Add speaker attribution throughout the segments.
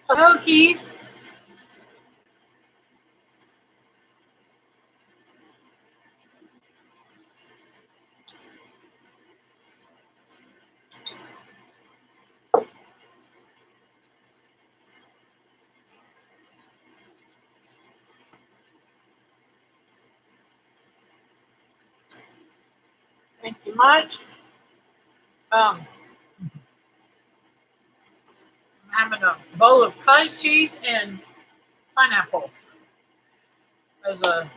Speaker 1: Hello, Keith. Thank you much. I'm having a bowl of cottage cheese and pineapple as a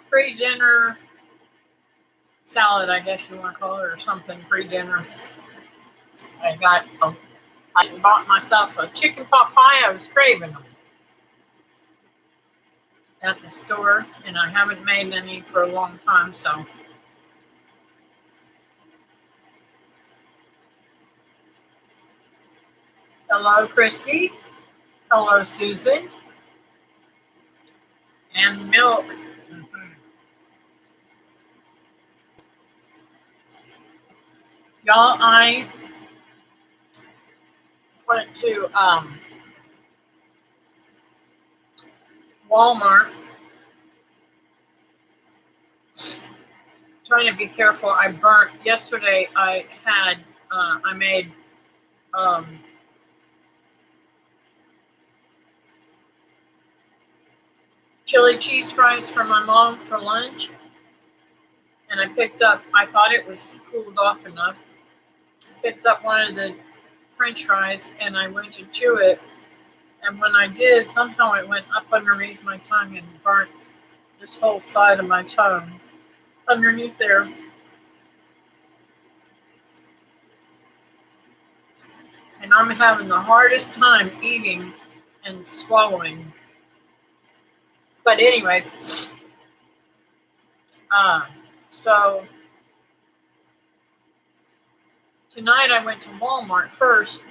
Speaker 1: pre-dinner salad, I guess you want to call it, or something pre-dinner. I bought myself a chicken pot pie. I was craving them at the store, and I haven't made any for a long time, so. Hello, Christy. Hello, Susan. And milk. Y'all, I went to Walmart. Trying to be careful. I burnt yesterday. I made chili cheese fries for my mom for lunch, and I thought it was cooled off enough, picked up one of the French fries, and I went to chew it, and when I did, somehow it went up underneath my tongue and burnt this whole side of my tongue underneath there. And I'm having the hardest time eating and swallowing. But anyways, so tonight I went to Walmart first,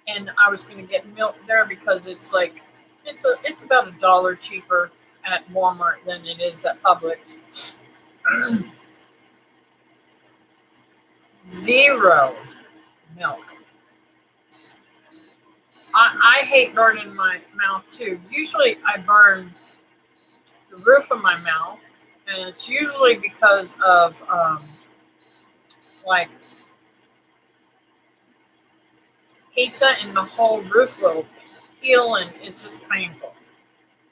Speaker 1: and I was going to get milk there because it's about $1 cheaper at Walmart than it is at Publix. Zero milk. I hate burning my mouth too. Usually I burn the roof of my mouth, and it's usually because of like pizza, and the whole roof will peel, and it's just painful.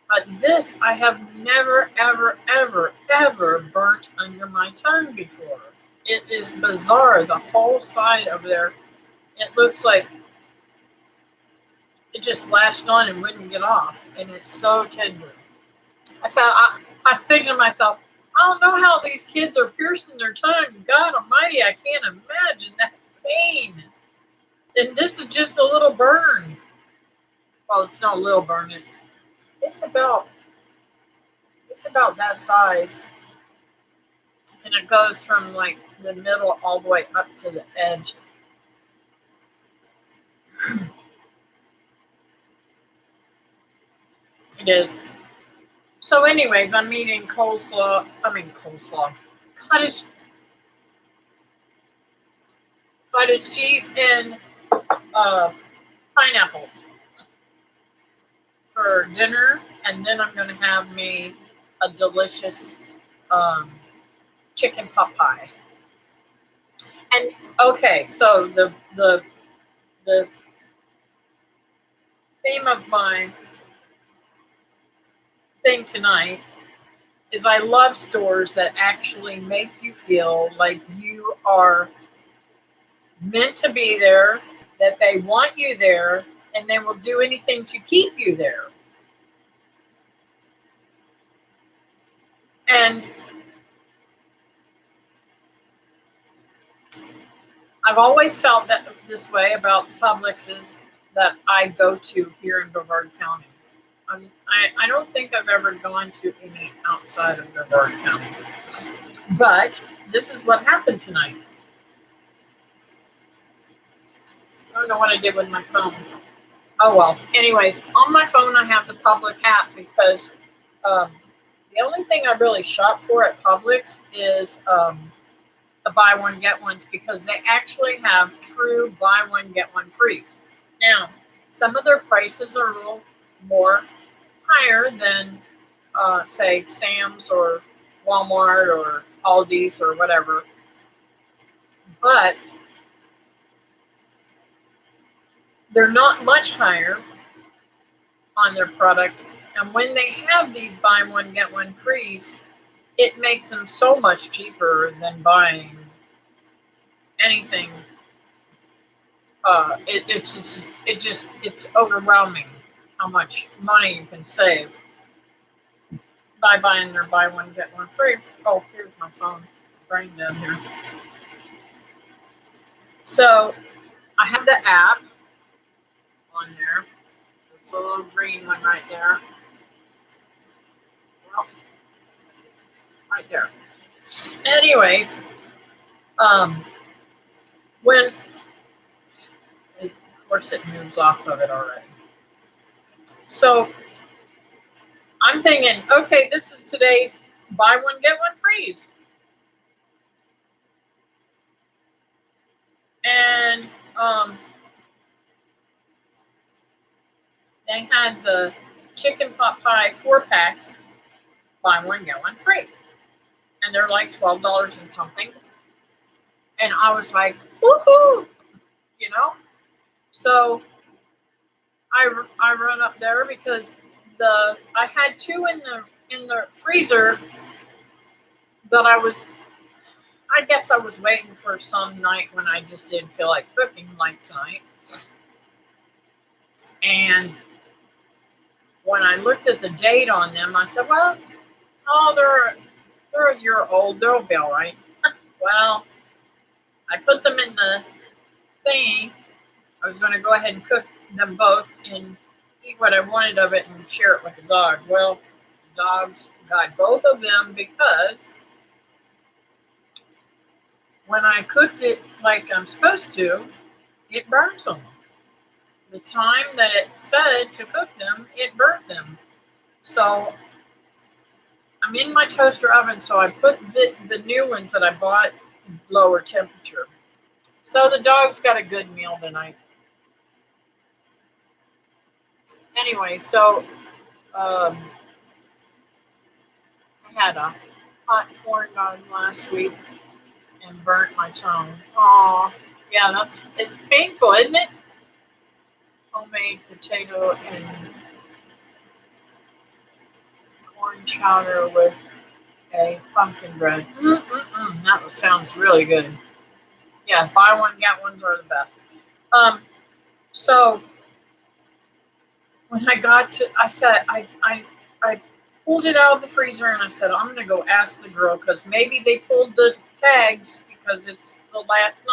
Speaker 1: But this I have never, ever, ever, ever burnt under my tongue before. It is bizarre. The whole side of there, it looks like it just latched on and wouldn't get off, and it's so tender. I was thinking to myself, I don't know how these kids are piercing their tongue. God Almighty, I can't imagine that pain. And this is just a little burn. Well, it's not a little burn. It's about that size, and it goes from like the middle all the way up to the edge. It is. So anyways, I'm eating coleslaw. Cottage cheese and pineapples for dinner, and then I'm going to have me a delicious chicken pot pie. And okay, so the theme of my thing tonight is I love stores that actually make you feel like you are meant to be there, that they want you there, and they will do anything to keep you there. And I've always felt that this way about Publix's that I go to here in Brevard County. I don't think I've ever gone to any outside of Brevard County. But this is what happened tonight. I don't know what I did with my phone. Oh well. Anyways, on my phone I have the Publix app because the only thing I really shop for at Publix is the buy one get ones, because they actually have true buy one get one frees. Now, some of their prices are a little more higher than, say, Sam's or Walmart or Aldi's or whatever, but they're not much higher on their products. And when they have these buy one, get one frees, it makes them so much cheaper than buying anything. It's overwhelming how much money you can save by buying their buy one, get one free. Oh, here's my phone. Brain dead here. So I have the app on there. It's a little green one right there. Well, right there. Anyways, when, of course it moves off of it already. So I'm thinking, okay, this is today's buy one, get one freeze. And they had the chicken pot pie 4-packs, buy one, get one free. And they're like $12 and something. And I was like, woohoo, you know? So I run up there because I had two in the freezer that I guess I was waiting for some night when I just didn't feel like cooking, like tonight. And when I looked at the date on them, I said, well, they're a year old, they'll be all right. Well, I put them in the thingy. I was going to go ahead and cook them both and eat what I wanted of it and share it with the dog. Well, the dogs got both of them because when I cooked it like I'm supposed to, it burnt them. The time that it said to cook them, it burnt them. So I'm in my toaster oven, so I put the new ones that I bought lower temperature. So the dog's got a good meal tonight. Anyway, so I had a hot corn dog last week and burnt my tongue. Aw, yeah, it's painful, isn't it? Homemade potato and corn chowder with a pumpkin bread. That sounds really good. Yeah, buy one, get ones are the best. So when I got to, I said, I pulled it out of the freezer and I said, I'm going to go ask the girl because maybe they pulled the tags because it's the last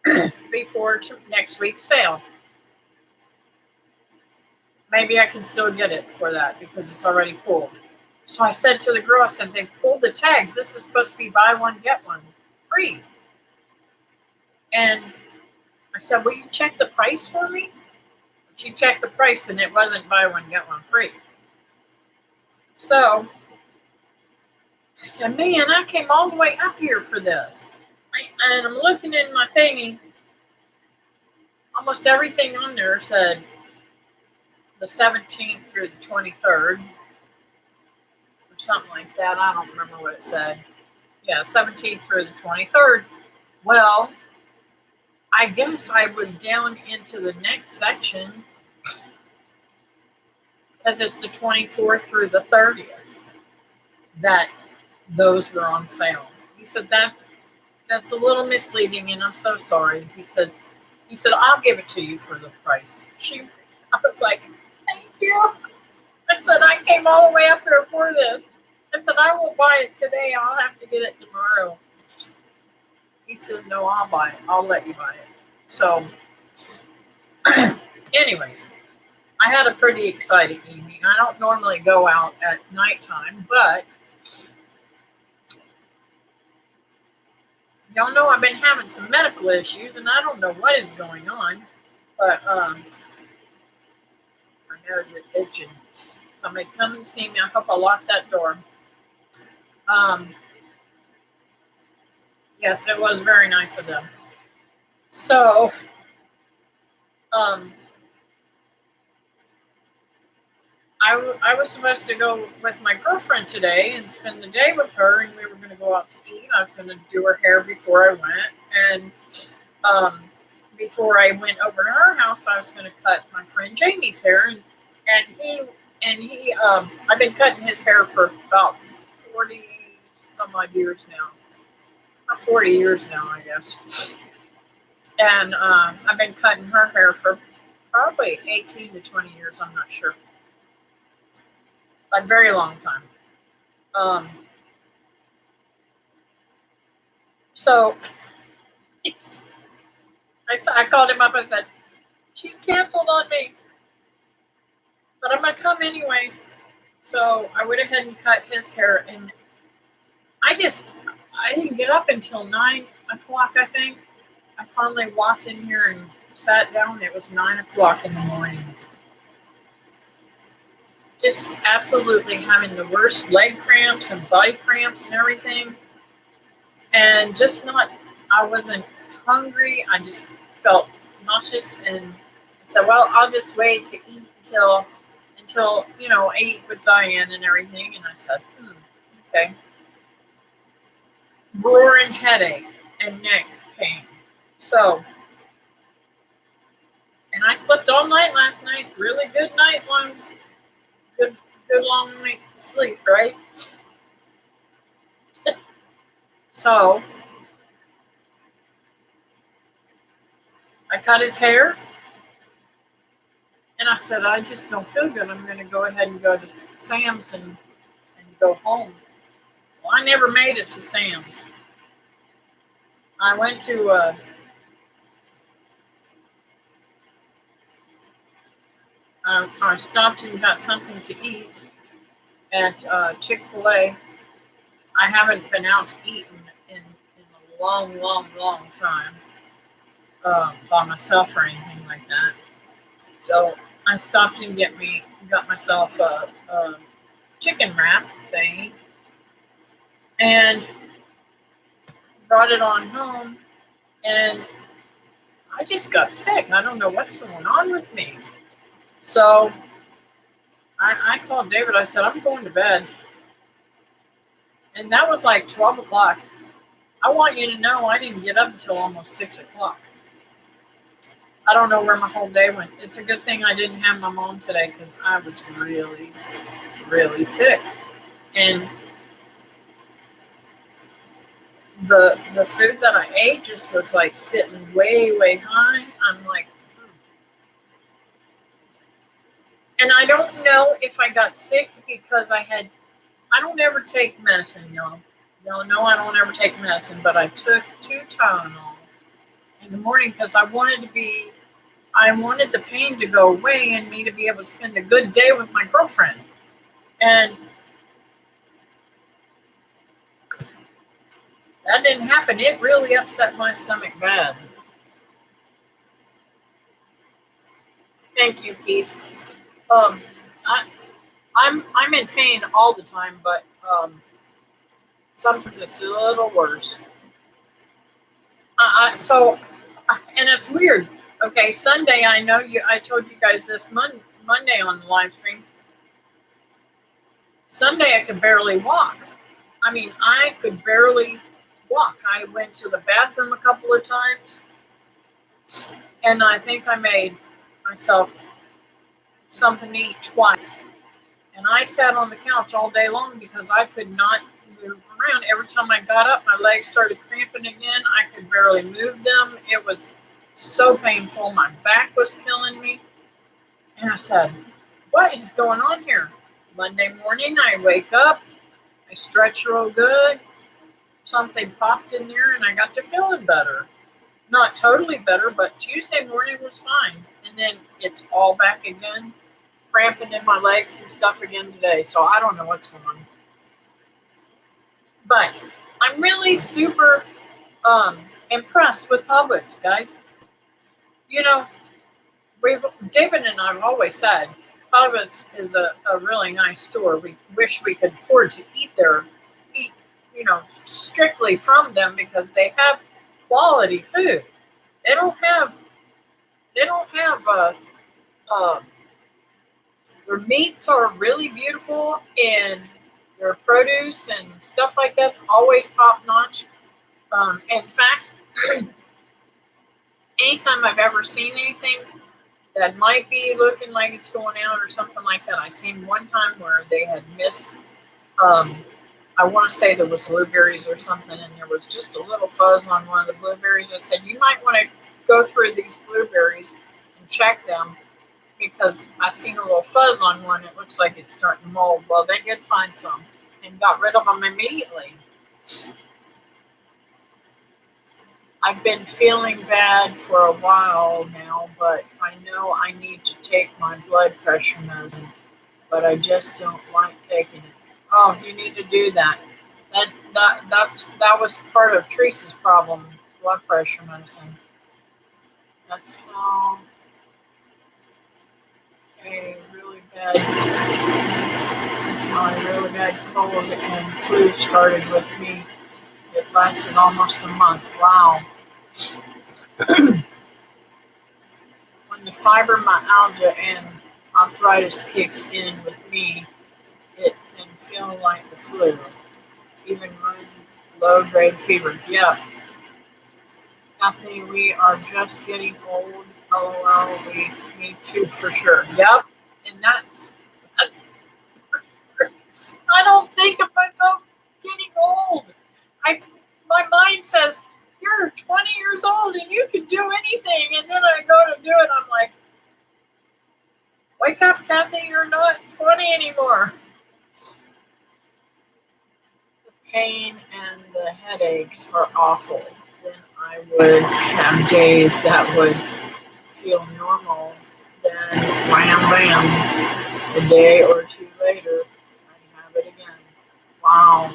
Speaker 1: night before next week's sale. Maybe I can still get it for that because it's already pulled. So I said to the girl, I said, they pulled the tags. This is supposed to be buy one, get one free. And I said, will you check the price for me? She checked the price and it wasn't buy one, get one free. So I said, man, I came all the way up here for this. And I'm looking in my thingy. Almost everything on there said the 17th through the 23rd. Or something like that. I don't remember what it said. Yeah, 17th through the 23rd. Well, I guess I was down into the next section because it's the 24th through the 30th that those were on sale. He said that's a little misleading and I'm so sorry. He said I'll give it to you for the price. I was like, thank you. I said I came all the way up there for this. I said I won't buy it today. I'll have to get it tomorrow. He says no, I'll buy it. I'll let you buy it. So, anyways, I had a pretty exciting evening. I don't normally go out at nighttime, but y'all know I've been having some medical issues, and I don't know what is going on. But my nose is itching. Somebody's coming to see me. I hope I lock that door. Yes, it was very nice of them. So um, I was supposed to go with my girlfriend today and spend the day with her, and we were going to go out to eat. I was going to do her hair before I went, and um, before I went over to her house, I was going to cut my friend Jamie's hair, and I've been cutting his hair for about 40 some odd years now, about 40 years now, I guess, and I've been cutting her hair for probably 18 to 20 years. I'm not sure, a very long time. Um, so I called him up. I said, "She's canceled on me, but I'm gonna come anyways." So I went ahead and cut his hair, and I didn't get up until 9 o'clock. I think I finally walked in here and sat down. It was 9 o'clock in the morning. Just absolutely having the worst leg cramps and body cramps and everything, and just not. I wasn't hungry. I just felt nauseous, and I said, "Well, I'll just wait to eat until I eat with Diane and everything." And I said, "Okay." Roaring headache and neck pain. So, and I slept all night last night. Really good night, good long night sleep, right? So I cut his hair, and I said, "I just don't feel good. I'm going to go ahead and go to Sam's and go home." Well, I never made it to Sam's. I went to I stopped and got something to eat at Chick-fil-A. I haven't been out to eat in a long, long, long time by myself or anything like that. So I stopped and got myself a chicken wrap thing and brought it on home, and I just got sick. I don't know what's going on with me. So I called David. I said, "I'm going to bed." And that was like 12 o'clock. I want you to know I didn't get up until almost 6 o'clock. I don't know where my whole day went. It's a good thing I didn't have my mom today, because I was really, really sick. And the food that I ate just was like sitting way, way high. I'm like, and I don't know if I got sick because I don't ever take medicine, y'all. Y'all know I don't ever take medicine, but I took 2 Tylenol in the morning because I wanted the pain to go away and me to be able to spend a good day with my girlfriend. And that didn't happen. It really upset my stomach bad. Thank you, Keith. I'm in pain all the time, but sometimes it's a little worse. And it's weird. Okay, Sunday, I told you guys this Monday on the live stream. Sunday, I could barely walk. I mean, I could barely walk. I went to the bathroom a couple of times, and I think I made myself something to eat twice. And I sat on the couch all day long because I could not move around. Every time I got up, my legs started cramping again. I could barely move them. It was so painful. My back was killing me. And I said, "What is going on here?" Monday morning, I wake up, I stretch real good. Something popped in there, and I got to feeling better. Not totally better, but Tuesday morning was fine. And then it's all back again, cramping in my legs and stuff again today. So I don't know what's going on. But I'm really super impressed with Publix, guys. David and I have always said Publix is a really nice store. We wish we could afford to eat strictly from them because they have quality food. They don't have They don't have uh, their meats are really beautiful, and their produce and stuff like that's always top notch. In fact, anytime I've ever seen anything that might be looking like it's going out or something like that, I seen one time where they had missed. Um, I want to say there was blueberries or something, and there was just a little fuzz on one of the blueberries. I said, you might want to go through these blueberries and check them because I seen a little fuzz on one. It looks like it's starting to mold. Well, they did find some and got rid of them immediately. I've been feeling bad for a while now, but I know I need to take my blood pressure medicine, but I just don't like taking it. Oh, you need to do that. That was part of Teresa's problem, blood pressure medicine. That's how a really bad that's how a really bad cold and flu started with me. It lasted almost a month. Wow. When the fibromyalgia and arthritis kicks in with me, it can feel like the flu, even when low-grade fever. Yep, Anthony, we are just getting old. LOL, me too for sure. Yep, and that's. I don't think of myself getting old. I my mind says you're 20 years old and you can do anything, and then I go to do it. I'm like, wake up, Kathy, you're not 20 anymore. The pain and the headaches are awful. Then I would have days that would feel normal. Then wham bam, a day or two later, I have it again. Wow.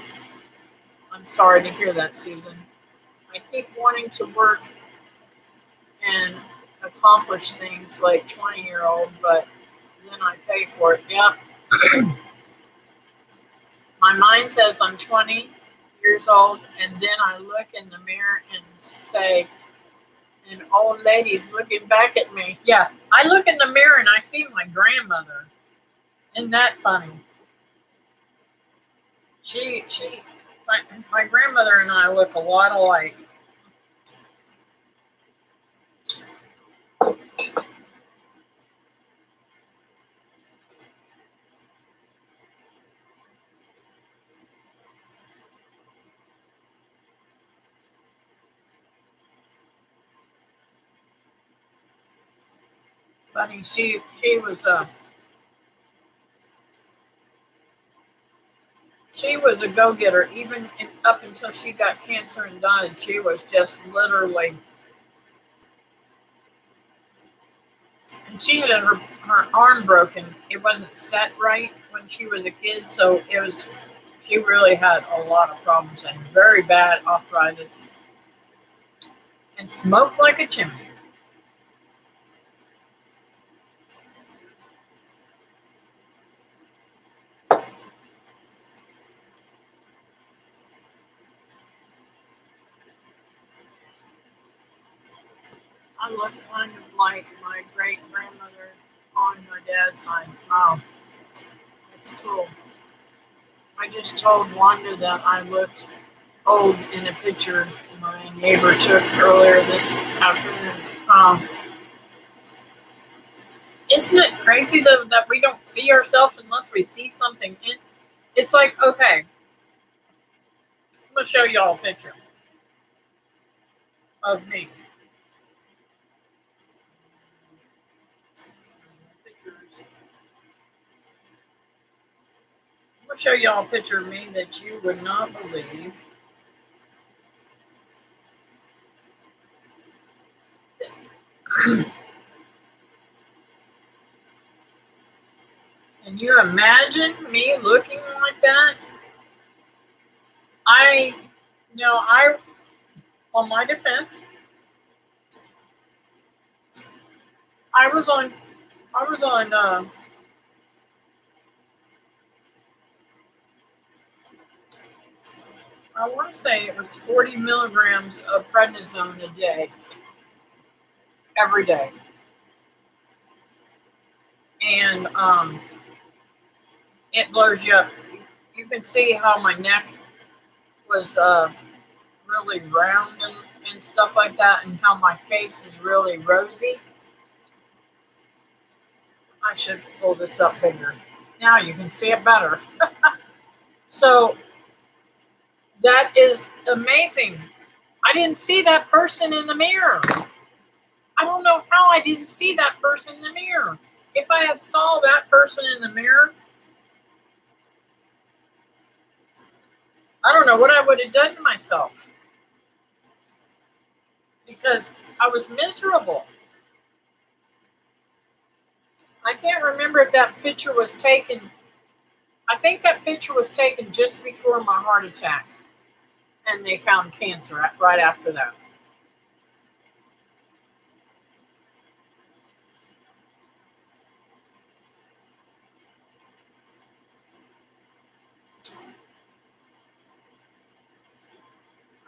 Speaker 1: I'm sorry to hear that, Susan. I keep wanting to work and accomplish things like 20-year-old, but then I pay for it. Yep. My mind says I'm 20 years old, and then I look in the mirror and say, an old lady's looking back at me. Yeah, I look in the mirror and I see my grandmother. Isn't that funny? She, my grandmother and I look a lot alike. Funny, she was a go-getter. Even up until she got cancer and died, she was just literally. And she had her arm broken. It wasn't set right when she was a kid, so it was. She really had a lot of problems and very bad arthritis, and smoked like a chimney. I look kind of like my great grandmother on my dad's side. Wow, that's cool. I just told Wanda that I looked old in a picture my neighbor took earlier this afternoon. Isn't it crazy though that we don't see ourselves unless we see something in? It's like, okay, I'm gonna show y'all a picture of me. Pictures. I'm gonna show y'all a picture of me that you would not believe. Can you imagine me looking like that? I, I, on my defense, I was on, I was on, I want to say it was 40 milligrams of prednisone a day, every day. and it blurs you up. You can see how my neck was really round and stuff like that, and how my face is really rosy. I should pull this up bigger. Now you can see it better. So that is amazing. I didn't see that person in the mirror. I don't know how I didn't see that person in the mirror. If I had saw that person in the mirror, I don't know what I would have done to myself, because I was miserable. I can't remember if that picture was taken. I think that picture was taken just before my heart attack, and they found cancer right after that.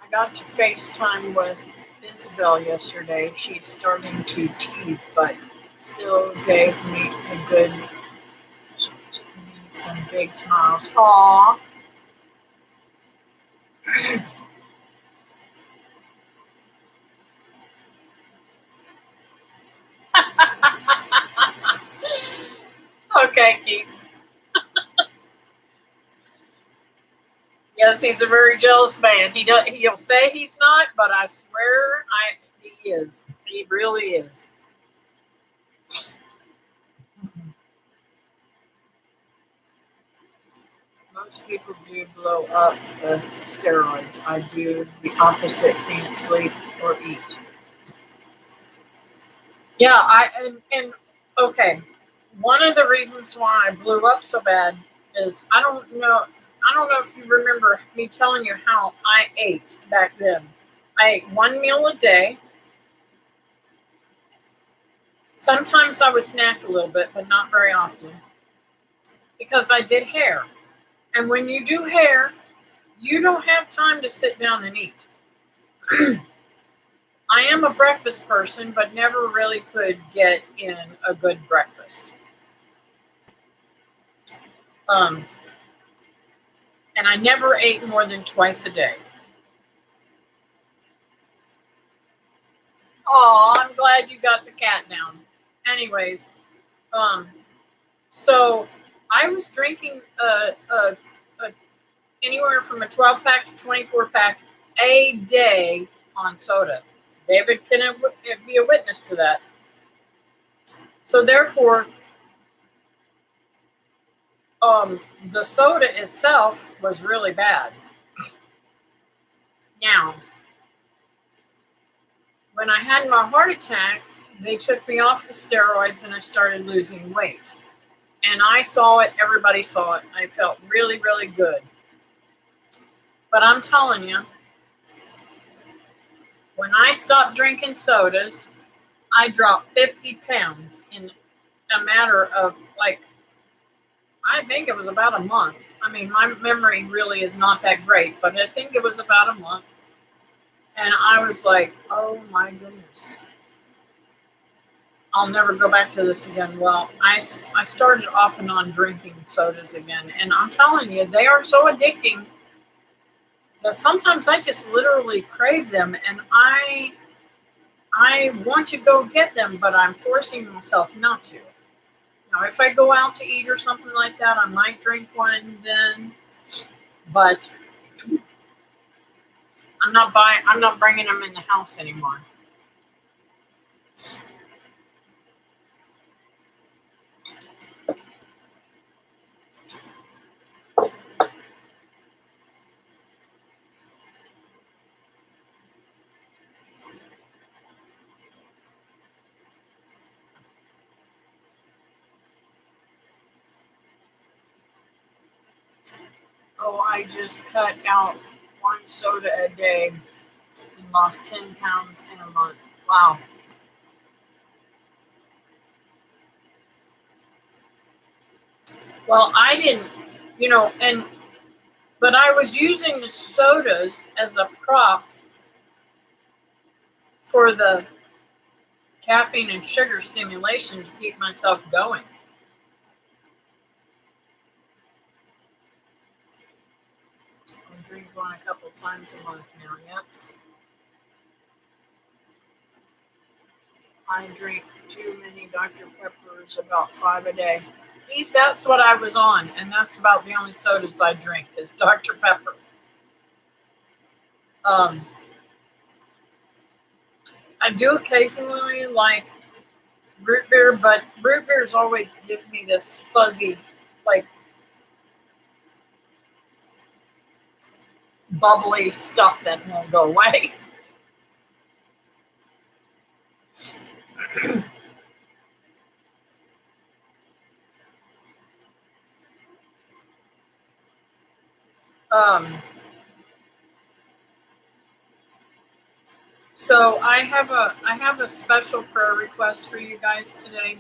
Speaker 1: I got to FaceTime with Isabel yesterday. She's starting to teeth, but still gave me a good, some big smiles. Aww. Okay, Keith. Yes, he's a very jealous man. He'll say he's not, but I swear he is. He really is. Most people do blow up with steroids. I do the opposite, can't sleep or eat. Yeah, and okay. One of the reasons why I blew up so bad is I don't know if you remember me telling you how I ate back then. I ate one meal a day. Sometimes I would snack a little bit, but not very often, because I did hair. And when you do hair, you don't have time to sit down and eat. I am a breakfast person, but never really could get in a good breakfast. And I never ate more than twice a day. Oh, I'm glad you got the cat down. Anyways, so I was drinking anywhere from a 12-pack to 24-pack a day on soda. David can be a witness to that. So therefore, the soda itself was really bad. Now, when I had my heart attack, they took me off the steroids and I started losing weight. And I saw it, everybody saw it. I felt really, really good. But I'm telling you, when I stopped drinking sodas, I dropped 50 pounds in a matter of, like, I think it was about a month. I mean, my memory really is not that great, but I think it was about a month. And I was like, oh my goodness, I'll never go back to this again. Well, I started off and on drinking sodas again. And I'm telling you, they are so addicting that sometimes I just literally crave them. And I want to go get them, but I'm forcing myself not to. Now, if I go out to eat or something like that, I might drink one then. But I'm not bringing them in the house anymore. Oh, I just cut out one soda a day and lost 10 pounds in a month. Wow. Well, I didn't, but I was using the sodas as a prop for the caffeine and sugar stimulation to keep myself going. drink one a couple times a month now. Yep. I drink too many Dr. Peppers, about 5 a day. That's what I was on, and that's about the only sodas I drink is Dr. Pepper. I do occasionally like root beer, but root beers always give me this fuzzy, like bubbly stuff that won't go away. So I have a special prayer request for you guys today.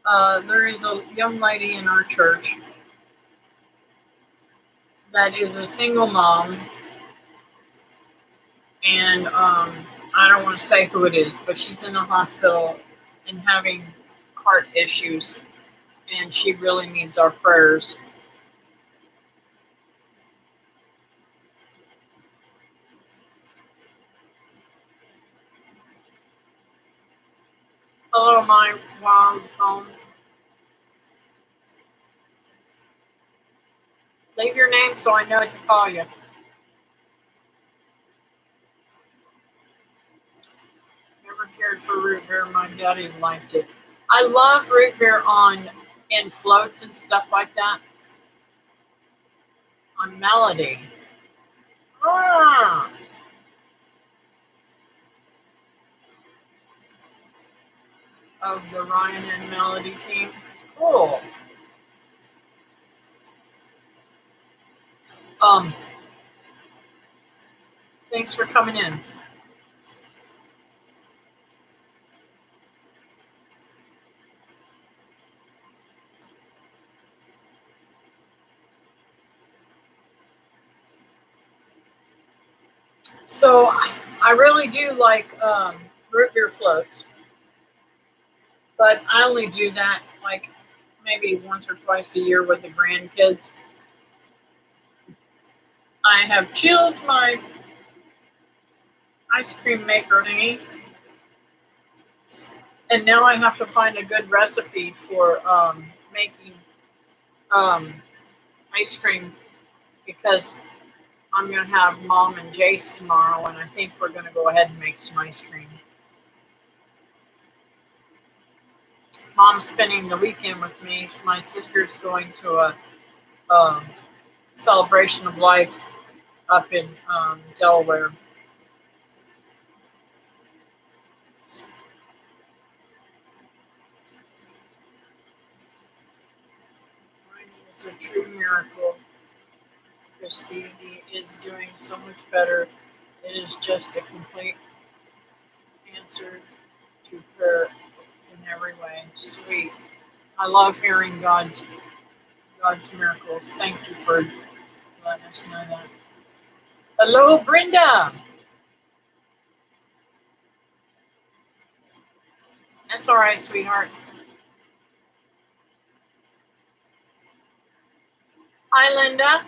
Speaker 1: There is a young lady in our church that is a single mom, and I don't want to say who it is, but she's in the hospital and having heart issues, and she really needs our prayers. Hello, my wild phone. Leave your name so I know to call you. Never cared for root beer. My daddy liked it. I love root beer in floats and stuff like that. On Melody. Ah. Of the Ryan and Melody team. Cool. Thanks for coming in. So I really do like root beer floats, but I only do that like maybe once or twice a year with the grandkids. I have chilled my ice cream maker thingy, and now I have to find a good recipe for making ice cream because I'm going to have Mom and Jace tomorrow, and I think we're going to go ahead and make some ice cream. Mom's spending the weekend with me. My sister's going to a celebration of life up in Delaware. It's a true miracle. Christine is doing so much better. It is just a complete answer to prayer in every way. Sweet. I love hearing God's miracles. Thank you for letting us know that. Hello, Brenda. That's all right, sweetheart. Hi, Linda.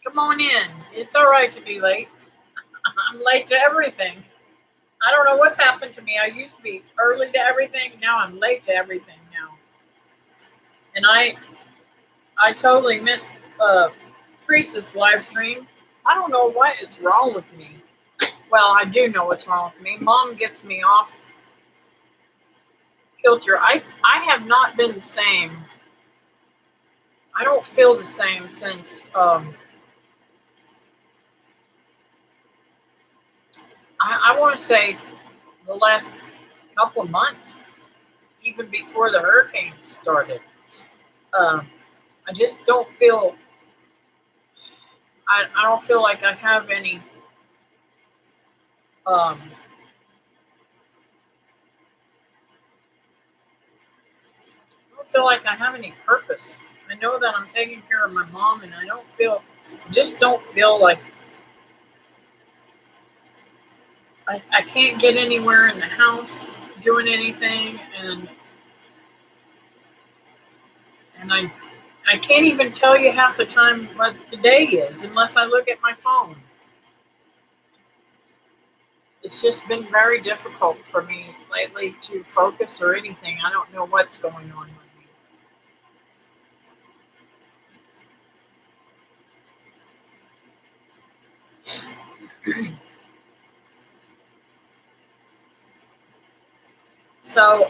Speaker 1: Come on in. It's all right to be late. I'm late to everything. I don't know what's happened to me. I used to be early to everything. Now I'm late to everything now. And I totally missed Teresa's live stream. I don't know what is wrong with me. Well, I do know what's wrong with me. Mom gets me off kilter. I have not been the same. I don't feel the same since I want to say the last couple of months, even before the hurricane started. I just don't feel. I don't feel like I have any. I don't feel like I have any purpose. I know that I'm taking care of my mom, and I just don't feel like I can't get anywhere in the house doing anything, and I can't even tell you half the time what today is unless I look at my phone. It's just been very difficult for me lately to focus or anything. I don't know what's going on with me. So,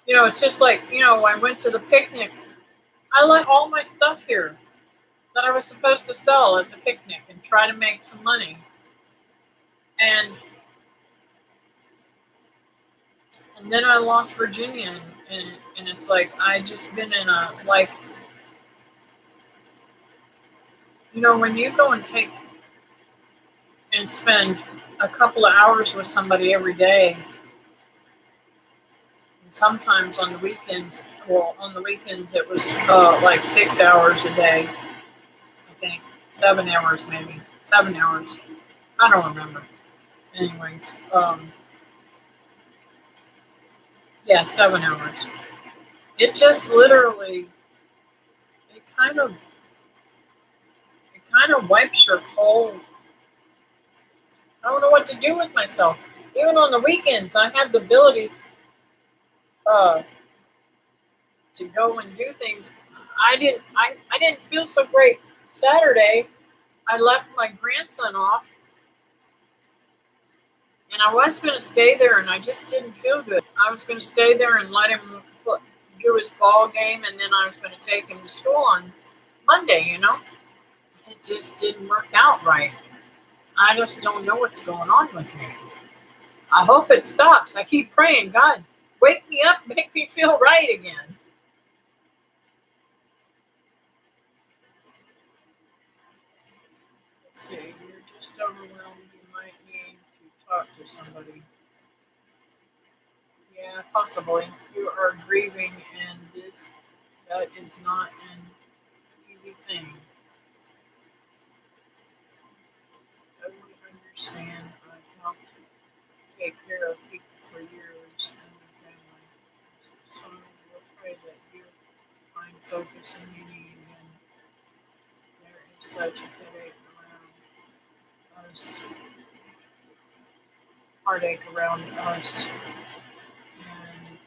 Speaker 1: it's just like, I went to the picnic. I left all my stuff here that I was supposed to sell at the picnic and try to make some money. And then I lost Virginia, and it's like I just been in a like, when you go and take and spend a couple of hours with somebody every day, and sometimes on the weekends. Well, on the weekends it was like 6 hours a day. I think 7 hours, maybe 7 hours. I don't remember. Anyways, yeah, 7 hours. It just literally, it kind of, wipes your whole. I don't know what to do with myself. Even on the weekends, I have the ability uh, to go and do things. I didn't feel so great Saturday. I left my grandson off, and I was going to stay there, and I just didn't feel good. I was going to stay there and let him do his ball game, and then I was going to take him to school on Monday. It just didn't work out right. I just don't know what's going on with me. I hope it stops. I keep praying, God, wake me up, make me feel right again. Let's see, you're just overwhelmed. You might need to talk to somebody. Yeah, possibly. You are grieving, and that is not an easy thing. I don't understand. I've helped take care of people for years and my family. So we'll pray that you find focus in your need again. There is such a headache around us, heartache around us, and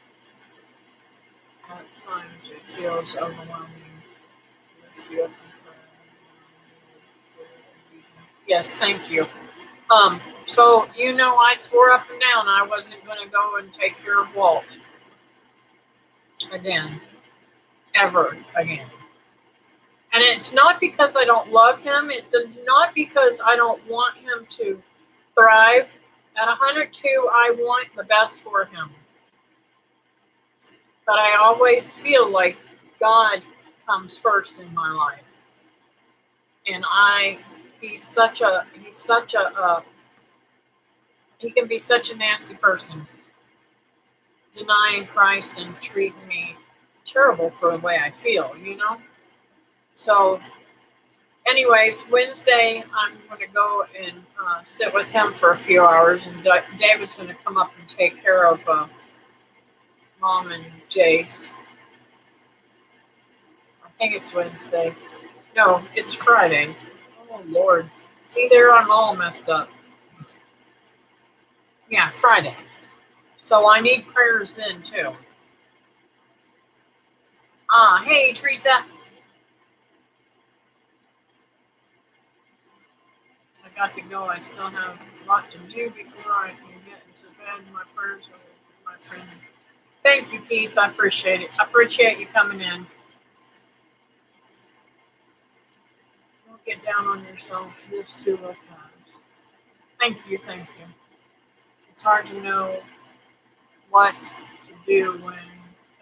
Speaker 1: at times it feels overwhelming. Lift you up in prayer. Yes, thank you. So I swore up and down I wasn't going to go and take care of Walt again, ever again. And it's not because I don't love him. It's not because I don't want him to thrive. At 102, I want the best for him. But I always feel like God comes first in my life. And he can be such a nasty person, denying Christ and treating me terrible for the way I feel. So, anyways, Wednesday I'm going to go and sit with him for a few hours, and David's going to come up and take care of Mom and Jace. I think it's Wednesday. No, it's Friday. Oh, Lord. See, there I'm all messed up. Yeah, Friday. So I need prayers then, too. Hey, Teresa. I got to go. I still have a lot to do before I can get into bed. My prayers are with my friend. Thank you, Keith. I appreciate it. I appreciate you coming in. Don't get down on yourself this too much times. Thank you. It's hard to know what to do when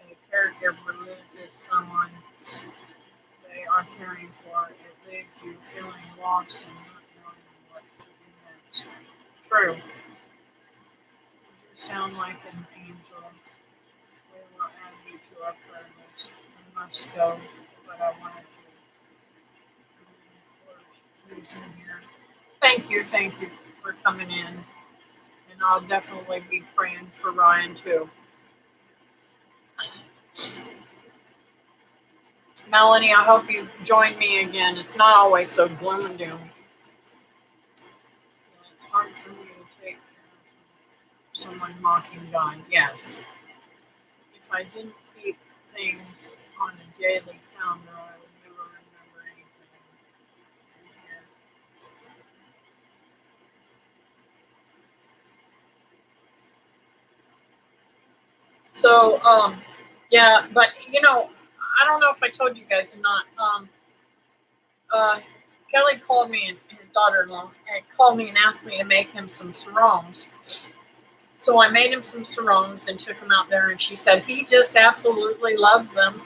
Speaker 1: a caregiver loses someone they are caring for. It leaves you feeling lost and not knowing what to do next. True. You sound like an angel. We will add you to our prayer list. I must go, but I wanted to who's in here. Thank you for coming in. And I'll definitely be praying for Ryan too. Melanie, I hope you join me again. It's not always so gloom and doom. It's hard for me to take someone mocking God. Yes. If I didn't keep things on a daily calendar, I would never remember anything. So, yeah, but I don't know if I told you guys or not. Uh, Kelly called me and his daughter-in-law called me and asked me to make him some sarongs. So I made him some sarongs and took him out there, and she said he just absolutely loves them.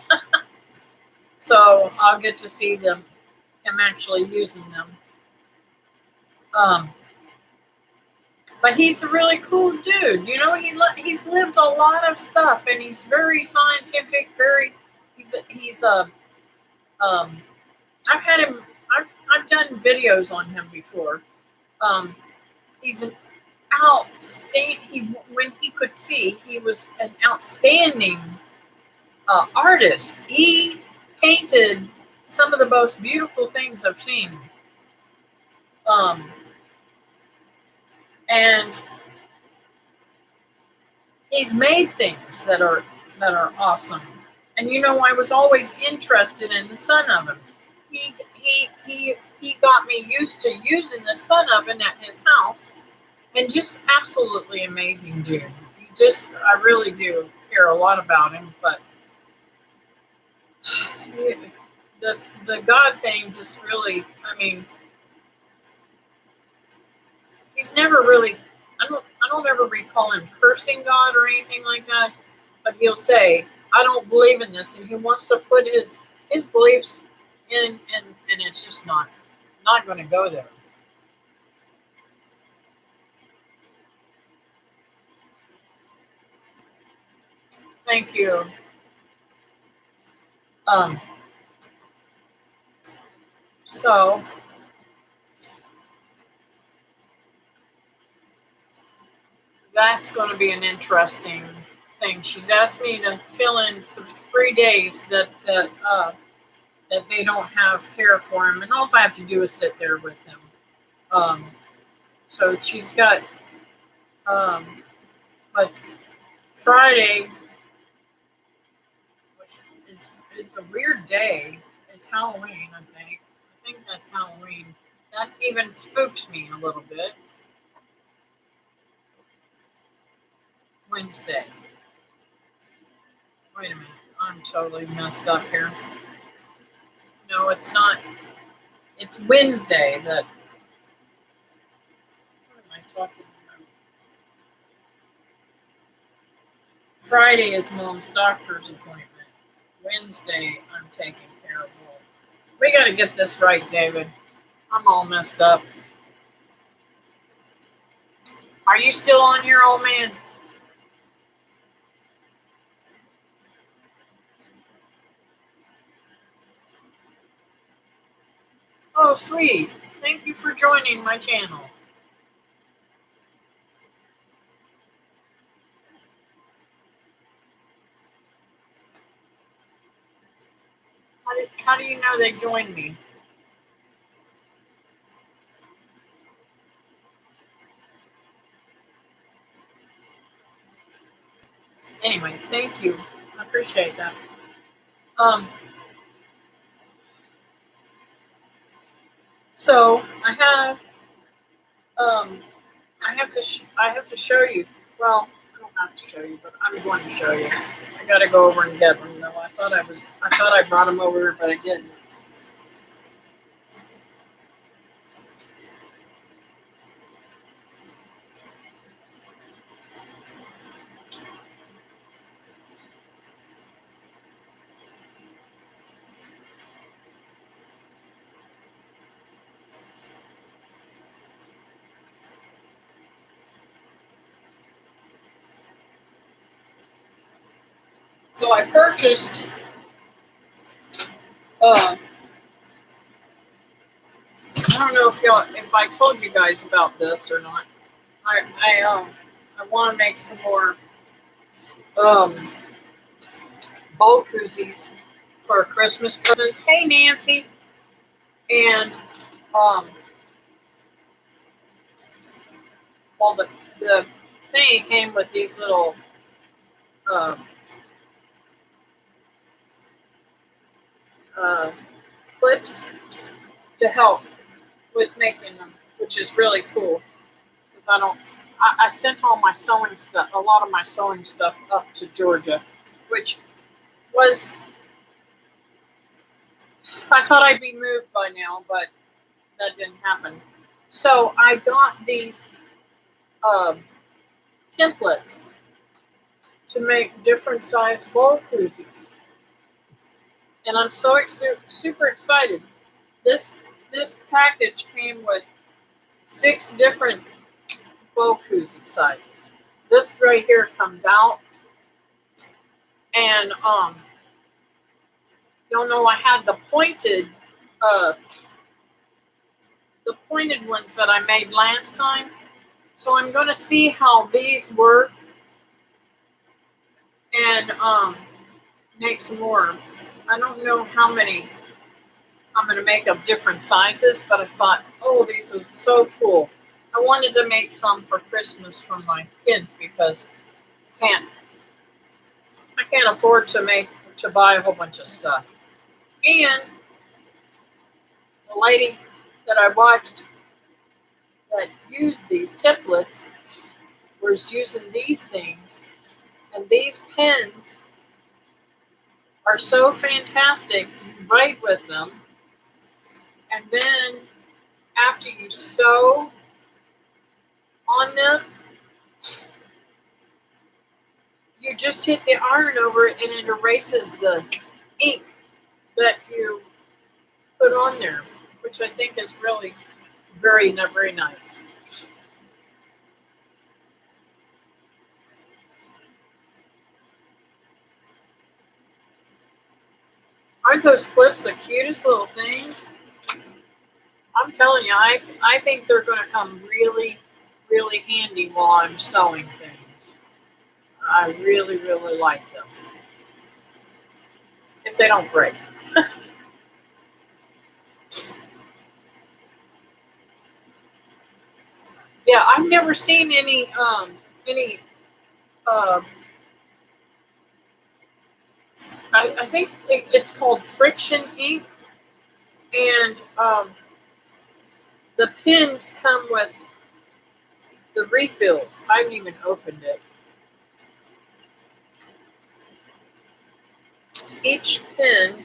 Speaker 1: So I'll get to see him actually using them. Um, but he's a really cool dude. He's lived a lot of stuff, and he's very scientific. He's a I've had him. I've done videos on him before. Um, he's an outstanding. When he could see, he was an outstanding artist. He painted some of the most beautiful things I've seen. And he's made things that are awesome. And I was always interested in the sun ovens. He got me used to using the sun oven at his house, and just absolutely amazing dude. I really do care a lot about him, but the God thing just really, I mean, he's never really, I don't ever recall him cursing God or anything like that, but he'll say, I don't believe in this, and he wants to put his beliefs in, and it's just not going to go there. Thank you. So that's going to be an interesting thing. She's asked me to fill in for 3 days that they don't have care for him, and all I have to do is sit there with him. So she's got, but Friday, it's a weird day. It's Halloween, I think. I think that's Halloween. That even spooks me a little bit. Wednesday. Wait a minute. I'm totally messed up here. No, it's not. It's Wednesday that. What am I talking about? Friday is Mom's doctor's appointment. Wednesday, I'm taking care of Wolf. We got to get this right, David. I'm all messed up. Are you still on here, old man? Oh, sweet. Thank you for joining my channel. How do you know they joined me? Anyway, thank you. I appreciate that. So I have to show you. Well, I don't have to show you, but I'm going to show you. I got to go over and get them. though. I thought I brought them over, but I didn't. So I purchased. I don't know if I told you guys about this or not. I want to make some more ball koozies for Christmas presents. Hey, Nancy. And, well, the thing came with these little um, clips to help with making them, which is really cool. Because I sent all my sewing stuff, a lot of my sewing stuff up to Georgia, which was, I thought I'd be moved by now, but that didn't happen. So I got these templates to make different size bowl koozies. And I'm so super excited. This package came with 6 different bowl koozie sizes. This right here comes out, and you'll know I had the pointed ones that I made last time. So I'm going to see how these work and make some more. I don't know how many I'm going to make of different sizes, but I thought, oh, these are so cool. I wanted to make some for Christmas for my kids because I can't afford to buy a whole bunch of stuff. And the lady that I watched that used these templates was using these things, and these pens are so fantastic. You write with them, and then after you sew on them, you just hit the iron over it and it erases the ink that you put on there, which I think is really very, very nice. Aren't those clips the cutest little things? I'm telling you, I think they're going to come really, really handy while I'm sewing things. I really, really like them. If they don't break. Yeah, I've never seen any I think it's called friction ink, and the pins come with the refills. I haven't even opened it. Each pin,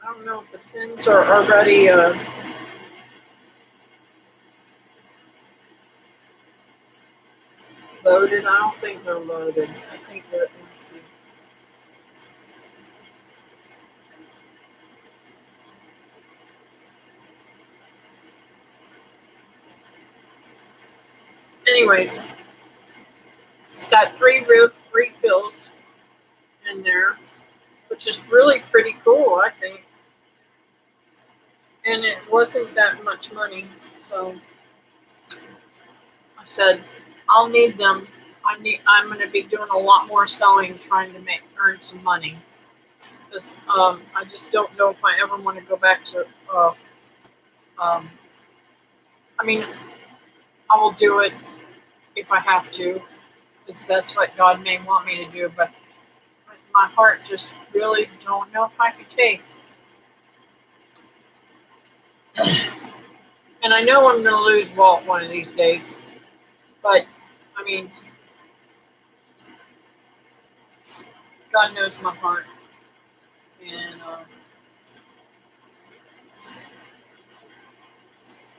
Speaker 1: I don't know if the pins are already loaded. I don't think they're loaded. I think they're empty. Anyways, it's got 3 refills in there, which is really pretty cool, I think. And it wasn't that much money, so I said I'll need them. I'm going to be doing a lot more sewing, trying to earn some money. Because I just don't know if I ever want to go back to. I mean, I will do it if I have to, because that's what God may want me to do. But my heart just really don't know if I could take. And I know I'm going to lose Walt one of these days. But, I mean, God knows my heart. And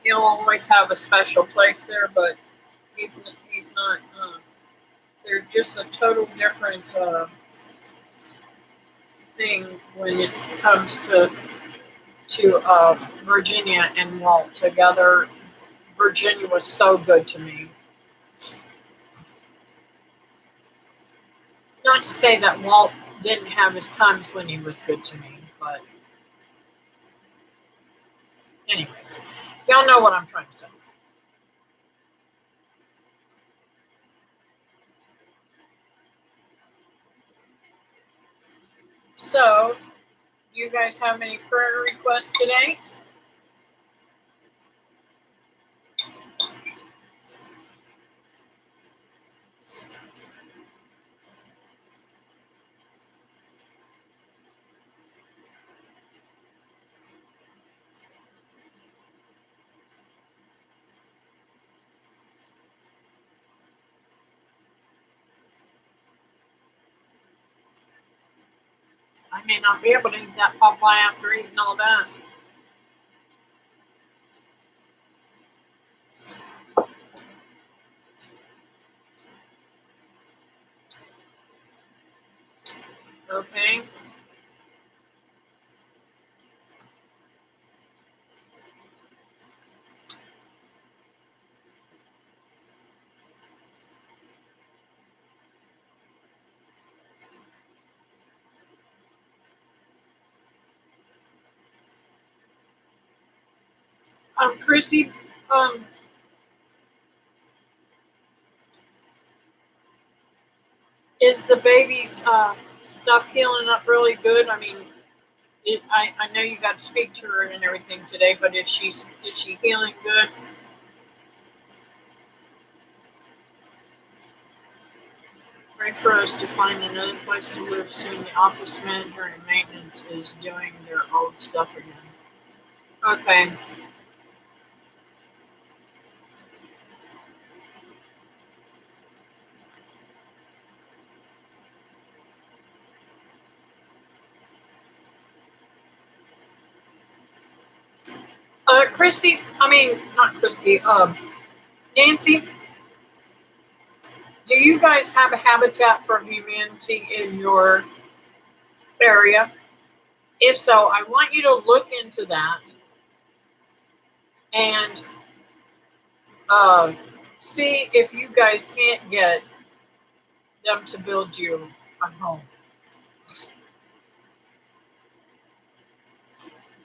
Speaker 1: he'll always have a special place there, but he's not. They're just a total different thing when it comes to Virginia and Walt together. Virginia was so good to me. Not to say that Walt didn't have his times when he was good to me, but anyways, y'all know what I'm trying to say. So, do you guys have any prayer requests today? I may not be able to eat that pot pie after eating all that. Okay. Chrissy, is the baby's stuff healing up really good? I mean, I know you got to speak to her and everything today, but is she healing good? Pray for us to find another place to live soon. The office manager and maintenance is doing their old stuff again. Okay. Christy, I mean, not Christy, Nancy, do you guys have a Habitat for Humanity in your area? If so, I want you to look into that and see if you guys can't get them to build you a home.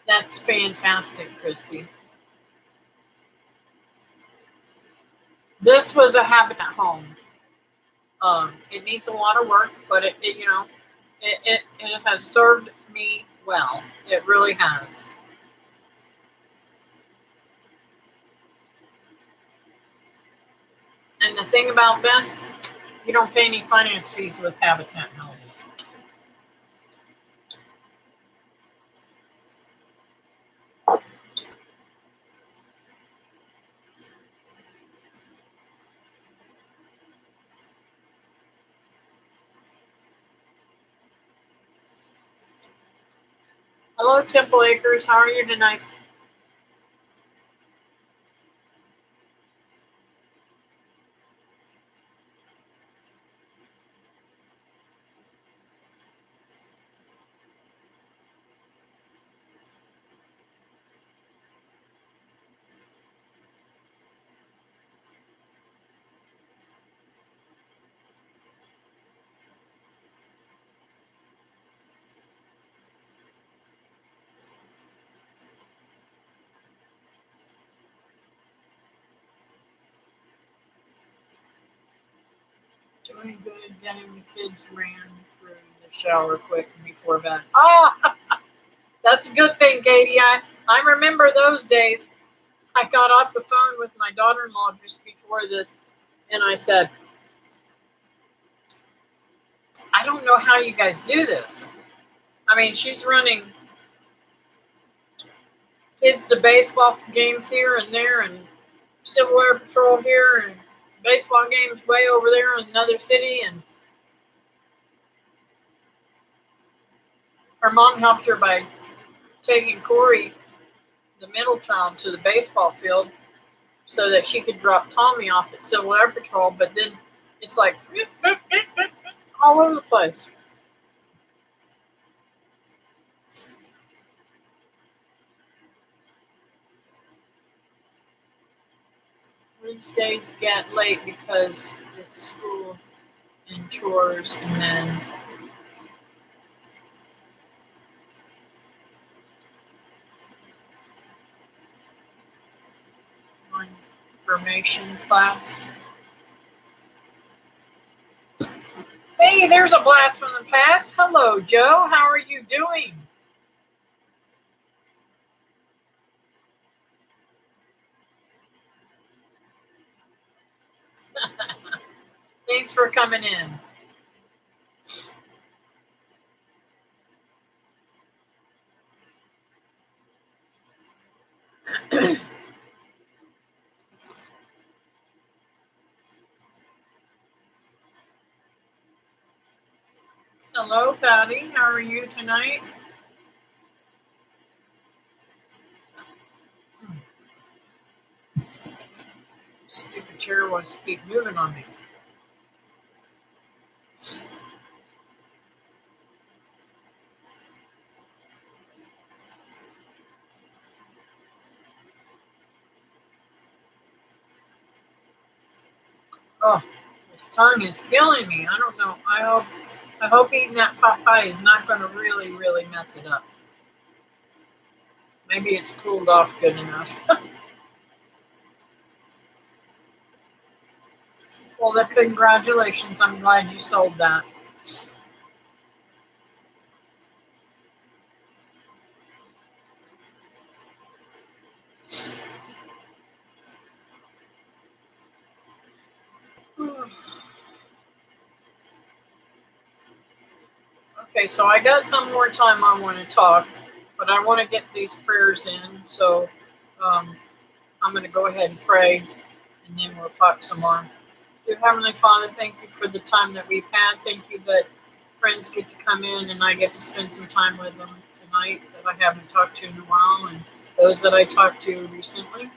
Speaker 1: That's fantastic, Christy. This was a Habitat home. It needs a lot of work, but it has served me well. It really has. And the thing about this, you don't pay any finance fees with Habitat homes. Hello, Temple Acres. How are you tonight? Doing good, getting the kids ran through the shower quick before bed. Ah, that's a good thing, Katie. I remember those days. I got off the phone with my daughter-in-law just before this, and I said, I don't know how you guys do this. I mean, she's running kids to baseball games here and there, and Civil Air Patrol here, and baseball games way over there in another city, and her mom helped her by taking Corey, the middle child, to the baseball field so that she could drop Tommy off at Civil Air Patrol, but then it's like all over the place. Wednesdays get late because it's school and chores, and then information class. Hey, Hey, there's a blast from the past. Hello, Joe. How are you doing? Thanks for coming in. Hello, Patty. How are you tonight? Stupid chair wants to keep moving on me. Oh, this tongue is killing me. I don't know. I hope eating that pot pie is not going to really mess it up. Maybe it's cooled off good enough. Well, congratulations. I'm glad you sold that. Okay, so I got some more time I want to talk, but I want to get these prayers in. So I'm going to go ahead and pray, and then we'll talk some more. Dear Heavenly Father, thank you for the time that we've had. Thank you that friends get to come in and I get to spend some time with them tonight that I haven't talked to in a while, and those that I talked to recently.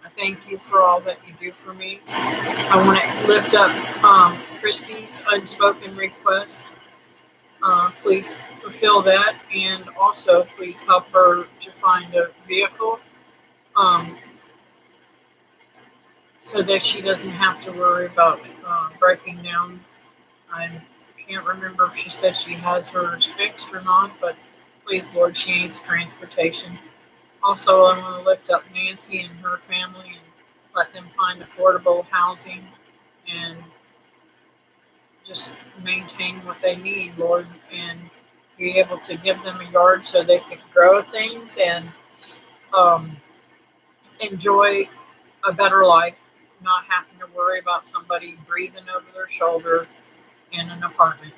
Speaker 1: I thank you for all that you do for me. I want to lift up Christy's unspoken request. Please fulfill that, and also please help her to find a vehicle so that she doesn't have to worry about breaking down. I can't remember if she said she has hers fixed or not, but please, Lord, she needs transportation. Also, I want to lift up Nancy and her family and let them find affordable housing and just maintain what they need, Lord, and be able to give them a yard so they can grow things and enjoy a better life, not having to worry about somebody breathing over their shoulder in an apartment.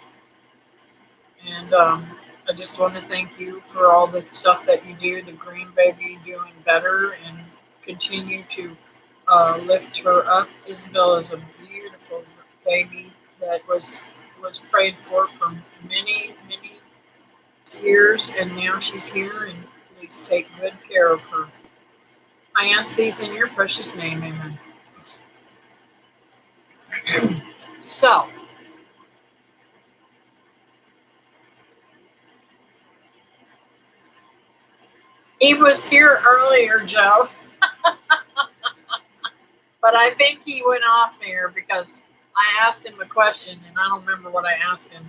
Speaker 1: And I just want to thank you for all the stuff that you do, the green baby doing better, and continue to lift her up. Isabel is a beautiful baby that was prayed for many years, and now she's here, and please take good care of her. I ask these in your precious name, amen. So, he was here earlier, Joe, but I think he went off there because I asked him a question, and I don't remember what I asked him.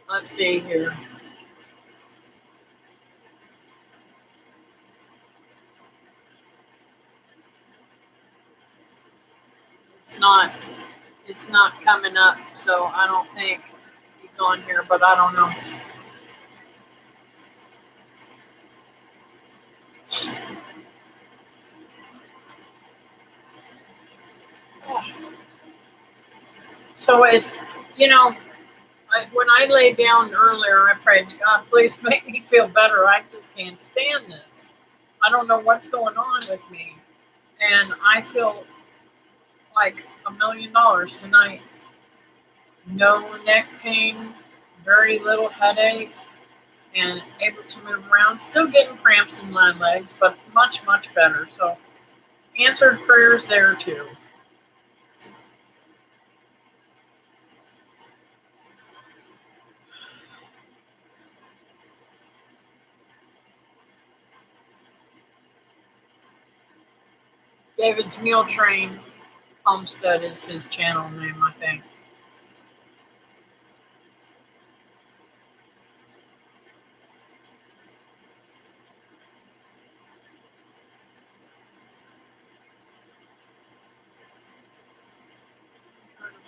Speaker 1: Let's see here. It's not coming up, so I don't think he's on here, but I don't know. So it's, when I lay down earlier, I prayed, God, please make me feel better. I just can't stand this. I don't know what's going on with me. And I feel like $1 million tonight. No neck pain, very little headache, and able to move around. Still getting cramps in my legs, but much better. So answered prayers there too. David's Mule Train Homestead is his channel name, I think.